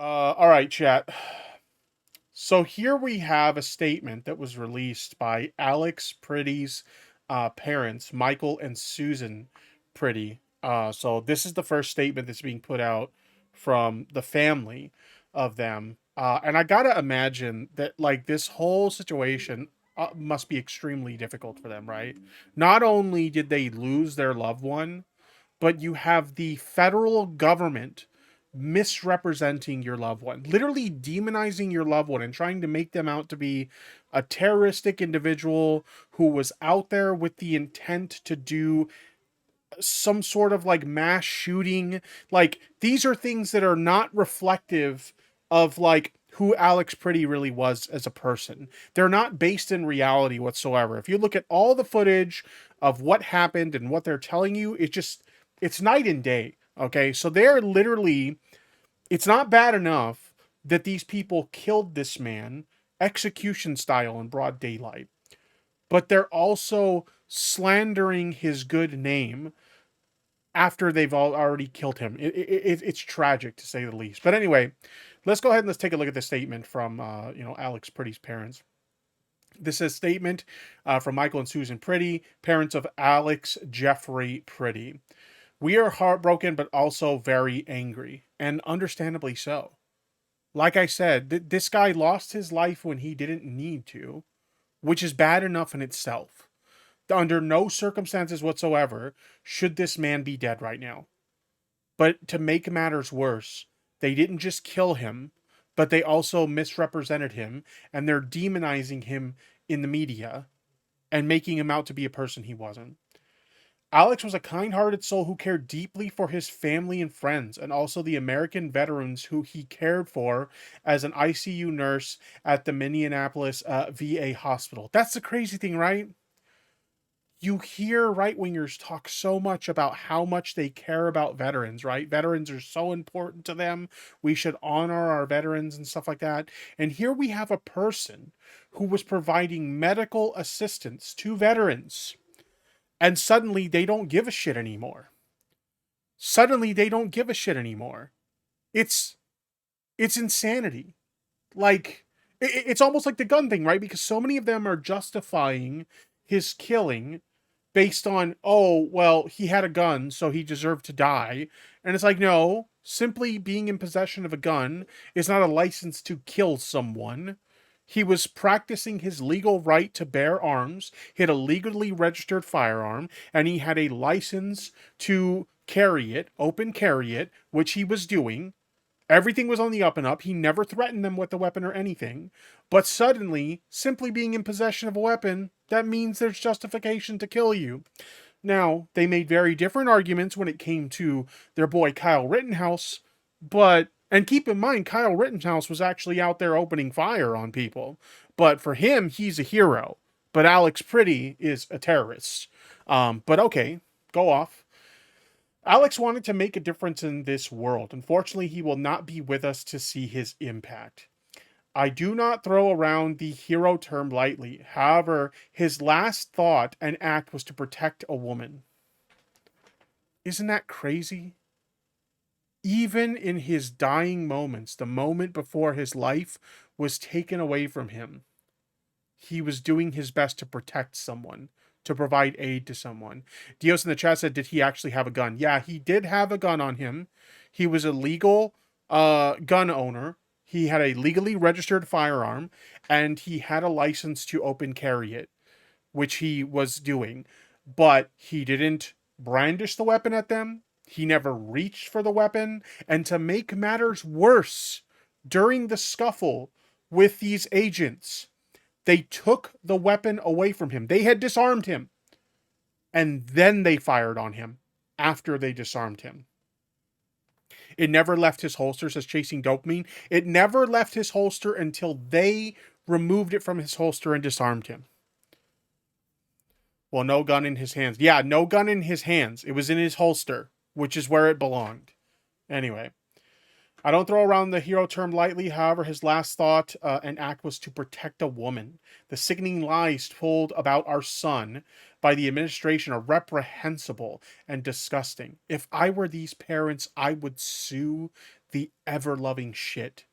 All right, chat. So here we have a statement that was released by Alex Pretty's parents, Michael and Susan Pretty. So this is the first statement that's being put out from the family of them. And I gotta imagine that like this whole situation must be extremely difficult for them, right? Not only did they lose their loved one, but you have the federal government misrepresenting your loved one, literally demonizing your loved one and trying to make them out to be a terroristic individual who was out there with the intent to do some sort of like mass shooting. Like, these are things that are not reflective of like who Alex Pretty really was as a person. They're not based in reality whatsoever. If you look at all the footage of what happened and what they're telling you, it's night and day. Okay, so they're literally, it's not bad enough that these people killed this man execution style in broad daylight, but they're also slandering his good name after they've all already killed him. It's tragic to say the least. But anyway, let's go ahead and let's take a look at the statement from Alex Pretty's parents. This is a statement from Michael and Susan Pretty, parents of Alex Jeffrey Pretty. We are heartbroken, but also very angry, and understandably so. Like I said, this guy lost his life when he didn't need to, which is bad enough in itself. Under no circumstances whatsoever should this man be dead right now. But to make matters worse, they didn't just kill him, but they also misrepresented him, and they're demonizing him in the media and making him out to be a person he wasn't. Alex was a kind hearted soul who cared deeply for his family and friends, and also the American veterans who he cared for as an ICU nurse at the Minneapolis VA hospital. That's the crazy thing, right? You hear right wingers talk so much about how much they care about veterans, right? Veterans are so important to them. We should honor our veterans and stuff like that. And here we have a person who was providing medical assistance to veterans, and suddenly they don't give a shit anymore. Suddenly they don't give a shit anymore. It's it's insanity. Like, it's almost like the gun thing, right? Because so many of them are justifying his killing based on, oh, well, he had a gun, so he deserved to die. And it's like, no, simply being in possession of a gun is not a license to kill someone. He was practicing his legal right to bear arms. He had a legally registered firearm, and he had a license to carry it, open carry it, which he was doing. Everything was on the up and up. He never threatened them with a weapon or anything. But suddenly, simply being in possession of a weapon, that means there's justification to kill you. Now, they made very different arguments when it came to their boy Kyle Rittenhouse, but, and keep in mind, Kyle Rittenhouse was actually out there opening fire on people. But for him, he's a hero. But Alex Pretty is a terrorist. But okay, go off. Alex wanted to make a difference in this world. Unfortunately, he will not be with us to see his impact. I do not throw around the hero term lightly. However, his last thought and act was to protect a woman. Isn't that crazy? Even in his dying moments, the moment before his life was taken away from him, he was doing his best to protect someone, to provide aid to someone. Dios in the chat said, did he actually have a gun? Yeah, he did have a gun on him. He was a legal gun owner. He had a legally registered firearm, and he had a license to open carry it, which he was doing. But he didn't brandish the weapon at them. He never reached for the weapon. And to make matters worse, during the scuffle with these agents, they took the weapon away from him. They had disarmed him. And then they fired on him after they disarmed him. It never left his holster, says Chasing Dopamine. It never left his holster until they removed it from his holster and disarmed him. Well, no gun in his hands. Yeah, no gun in his hands. It was in his holster, which is where it belonged. Anyway, I don't throw around the hero term lightly. However, his last thought and act was to protect a woman. The sickening lies told about our son by the administration are reprehensible and disgusting. If I were these parents, I would sue the ever-loving shit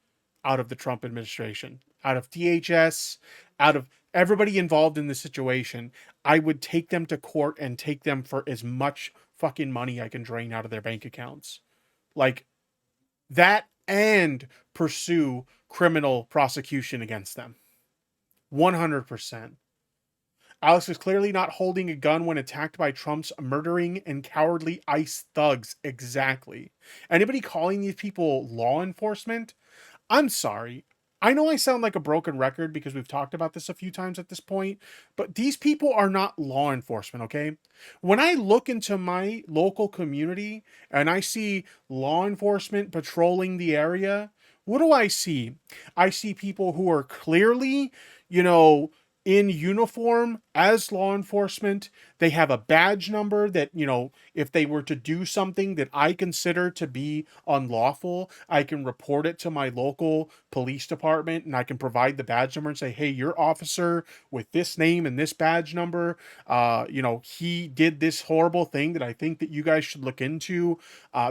out of the Trump administration, out of DHS, out of everybody involved in the situation. I would take them to court and take them for as much fucking money I can drain out of their bank accounts. Like that, and pursue criminal prosecution against them. 100%. Alex is clearly not holding a gun when attacked by Trump's murdering and cowardly ICE thugs. Exactly. Anybody calling these people law enforcement? I'm sorry. I know I sound like a broken record because we've talked about this a few times at this point, but these people are not law enforcement, okay? When I look into my local community and I see law enforcement patrolling the area, what do I see? I see people who are clearly, you know, in uniform as law enforcement. They have a badge number that, if they were to do something that I consider to be unlawful, I can report it to my local police department and I can provide the badge number and say, hey, your officer with this name and this badge number, he did this horrible thing that I think that you guys should look into.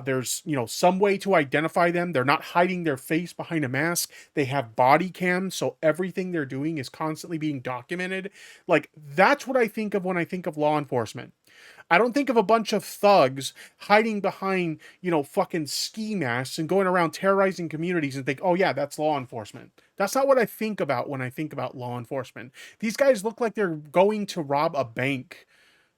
There's, some way to identify them. They're not hiding their face behind a mask. They have body cams, so everything they're doing is constantly being documented. Like, that's what I think of when I think of law enforcement. I don't think of a bunch of thugs hiding behind, fucking ski masks and going around terrorizing communities and think, oh yeah, that's law enforcement. That's not what I think about when I think about law enforcement. These guys look like they're going to rob a bank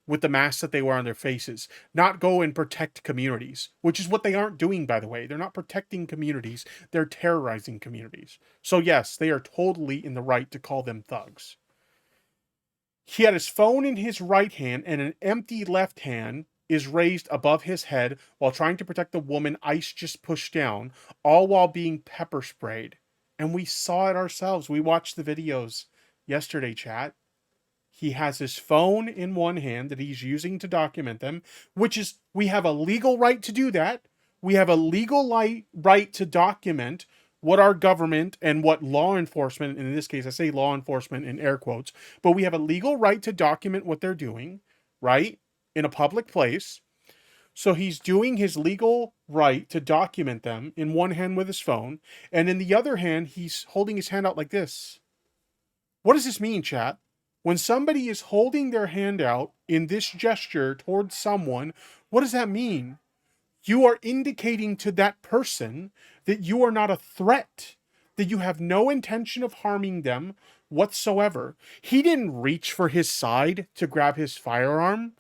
with the masks that they wear on their faces, not go and protect communities, which is what they aren't doing, by the way. They're not protecting communities, they're terrorizing communities. So yes, they are totally in the right to call them thugs. He had his phone in his right hand and an empty left hand is raised above his head while trying to protect the woman ICE just pushed down, all while being pepper sprayed. And we saw it ourselves. We watched the videos yesterday, chat. He has his phone in one hand that he's using to document them, which is, we have a legal right to do that. We have a legal right to document what our government and what law enforcement, and in this case, I say law enforcement in air quotes, but we have a legal right to document what they're doing, right? In a public place. So he's doing his legal right to document them in one hand with his phone, and in the other hand, he's holding his hand out like this. What does this mean, chat? When somebody is holding their hand out in this gesture towards someone, what does that mean? You are indicating to that person that you are not a threat, that you have no intention of harming them whatsoever. He didn't reach for his side to grab his firearm.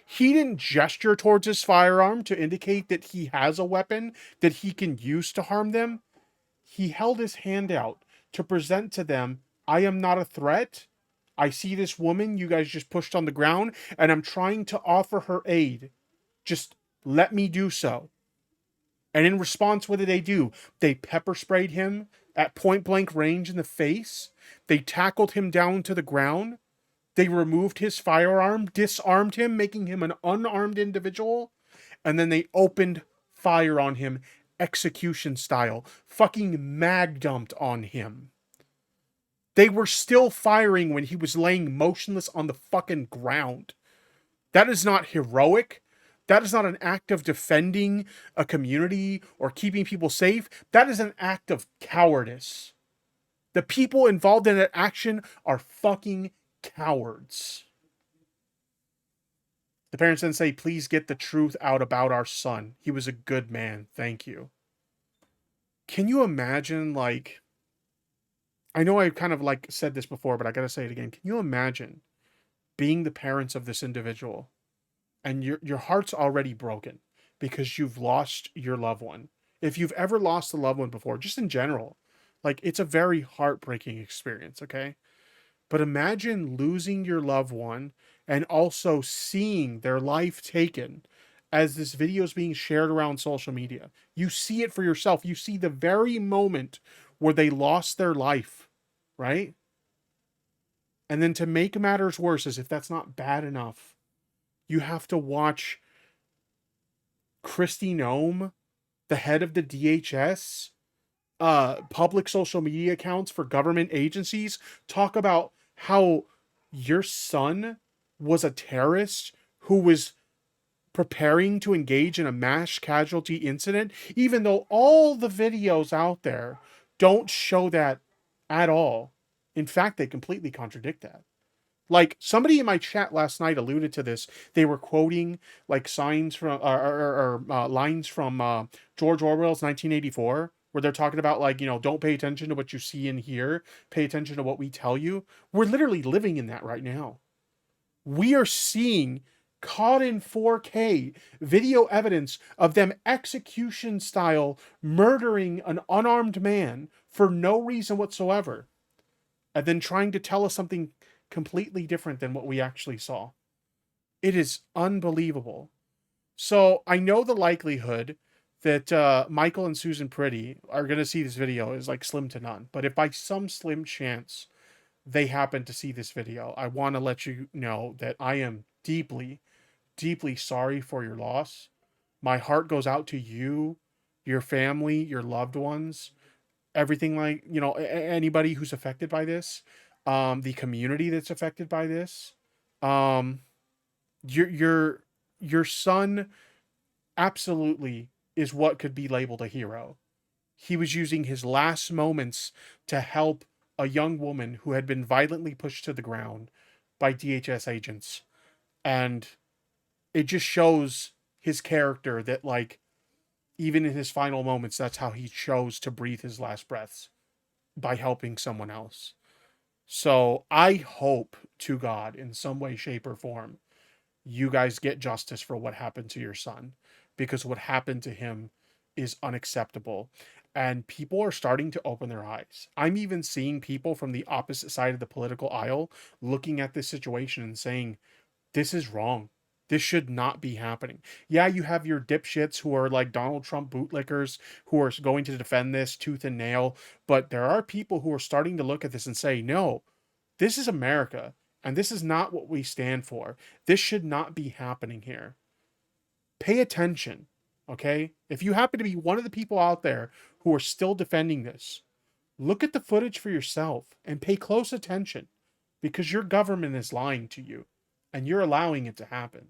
He didn't gesture towards his firearm to indicate that he has a weapon that he can use to harm them. He held his hand out to present to them, I am not a threat. I see this woman you guys just pushed on the ground, and I'm trying to offer her aid. Just let me do so. And in response, what did they do? They pepper sprayed him at point blank range in the face. They tackled him down to the ground. They removed his firearm, disarmed him, making him an unarmed individual. And then they opened fire on him, execution style. Fucking mag dumped on him. They were still firing when he was laying motionless on the fucking ground. That is not heroic. That is not an act of defending a community or keeping people safe. That is an act of cowardice. The people involved in that action are fucking cowards. The parents then say, please get the truth out about our son. He was a good man. Thank you. Can you imagine, I know I kind of said this before, but I gotta say it again. Can you imagine being the parents of this individual and your heart's already broken because you've lost your loved one? If you've ever lost a loved one before, just in general, it's a very heartbreaking experience, okay? But imagine losing your loved one and also seeing their life taken as this video is being shared around social media. You see it for yourself. You see the very moment where they lost their life, right? And then to make matters worse, as if that's not bad enough, you have to watch Kristi Noem, the head of the DHS, public social media accounts for government agencies, talk about how your son was a terrorist who was preparing to engage in a mass casualty incident, even though all the videos out there don't show that at all. In fact, they completely contradict that. Like, somebody in my chat last night alluded to this. They were quoting like signs from lines from George Orwell's 1984, where they're talking about, like, don't pay attention to what you see and hear, pay attention to what we tell you. We're literally living in that right now. We are seeing, caught in 4K, video evidence of them execution style murdering an unarmed man for no reason whatsoever, and then trying to tell us something completely different than what we actually saw. It is unbelievable. So I know the likelihood that Michael and Susan Pretti are going to see this video is like slim to none. But if by some slim chance they happen to see this video, I want to let you know that I am deeply, deeply sorry for your loss. My heart goes out to you, your family, your loved ones, everything, like, anybody who's affected by this, the community that's affected by this. Um, your son absolutely is what could be labeled a hero. He was using his last moments to help a young woman who had been violently pushed to the ground by DHS agents. And it just shows his character that, like, even in his final moments, that's how he chose to breathe his last breaths, by helping someone else. So I hope to God, in some way, shape, or form, you guys get justice for what happened to your son, because what happened to him is unacceptable. And people are starting to open their eyes. I'm even seeing people from the opposite side of the political aisle looking at this situation and saying, this is wrong. This should not be happening. Yeah, you have your dipshits who are like Donald Trump bootlickers who are going to defend this tooth and nail, but there are people who are starting to look at this and say, no, this is America, and this is not what we stand for. This should not be happening here. Pay attention, okay? If you happen to be one of the people out there who are still defending this, look at the footage for yourself and pay close attention, because your government is lying to you and you're allowing it to happen.